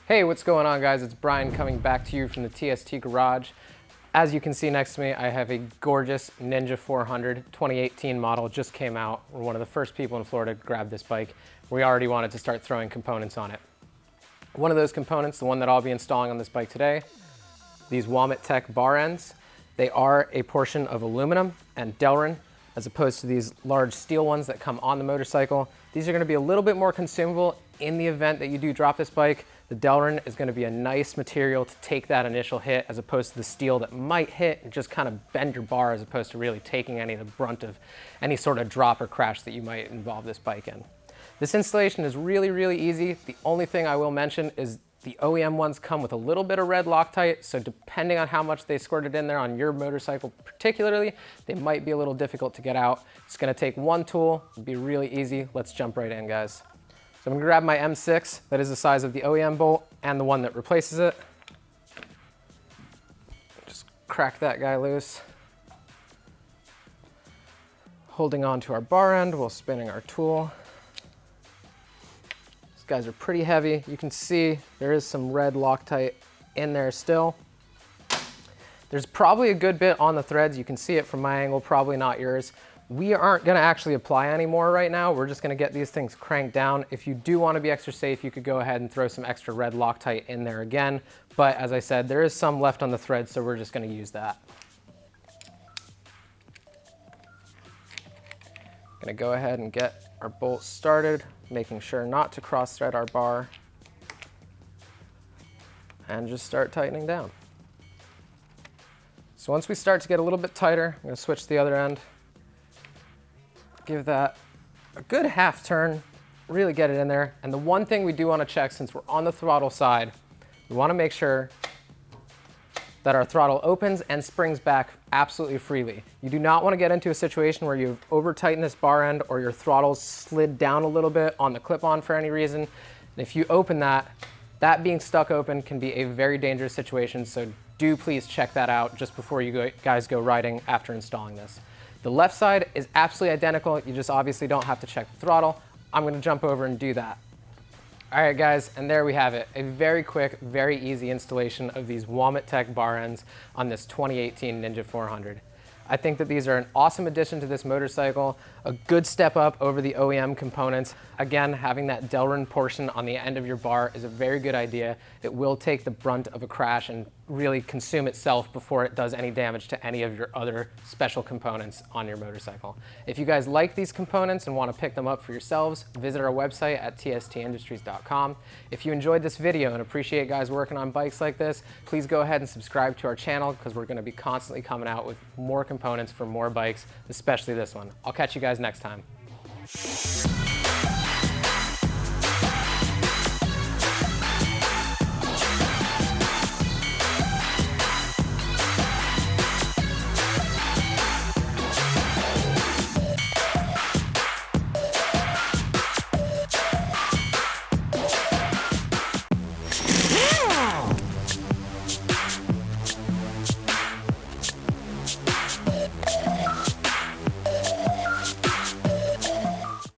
Hey, what's going on, guys? It's Brian coming back to you from the TST garage. As you can see next to me, I have a gorgeous Ninja 400 2018 model. Just came out. We're one of the first people in Florida to grab this bike. We already wanted to start throwing components on it. One of those components, the one that I'll be installing on this bike today, these Womet-Tech bar ends. They are a portion of aluminum and delrin, as opposed to these large steel ones that come on the motorcycle. These are going to be a little bit more consumable in the event that you do drop this bike. The delrin is going to be a nice material to take that initial hit, as opposed to the steel that might hit and just kind of bend your bar, as opposed to really taking any of the brunt of any sort of drop or crash that you might involve this bike in. This installation is really, really easy. The only thing I will mention is the OEM ones come with a little bit of red Loctite, so depending on how much they squirted in there on your motorcycle particularly, they might be a little difficult to get out. It's gonna take one tool, it'll be really easy. Let's jump right in, guys. So I'm gonna grab my M6, that is the size of the OEM bolt and the one that replaces it. Just crack that guy loose. Holding on to our bar end while spinning our tool. Guys are pretty heavy. You can see there is some red Loctite in there still. There's probably a good bit on the threads. You can see it from my angle, probably not yours. We aren't gonna actually apply any more right now. We're just gonna get these things cranked down. If you do wanna be extra safe, you could go ahead and throw some extra red Loctite in there again. But as I said, there is some left on the thread, so we're just gonna use that. Gonna go ahead and get our bolts started, making sure not to cross thread our bar, and just start tightening down. So once we start to get a little bit tighter, I'm gonna switch to the other end, give that a good half turn, really get it in there. And the one thing we do wanna check, since we're on the throttle side, we wanna make sure that our throttle opens and springs back absolutely freely. You do not want to get into a situation where you've over-tightened this bar end or your throttle's slid down a little bit on the clip-on for any reason. And if you open that, that being stuck open can be a very dangerous situation, so do please check that out just before you guys go riding after installing this. The left side is absolutely identical, you just obviously don't have to check the throttle. I'm going to jump over and do that. All right, guys, and there we have it. A very quick, very easy installation of these Womet-Tech bar ends on this 2018 Ninja 400. I think that these are an awesome addition to this motorcycle, a good step up over the OEM components. Again, having that delrin portion on the end of your bar is a very good idea. It will take the brunt of a crash and really consume itself before it does any damage to any of your other special components on your motorcycle. If you guys like these components and want to pick them up for yourselves, visit our website at tstindustries.com. If you enjoyed this video and appreciate guys working on bikes like this, please go ahead and subscribe to our channel, because we're going to be constantly coming out with more components for more bikes, especially this one. I'll catch you guys next time.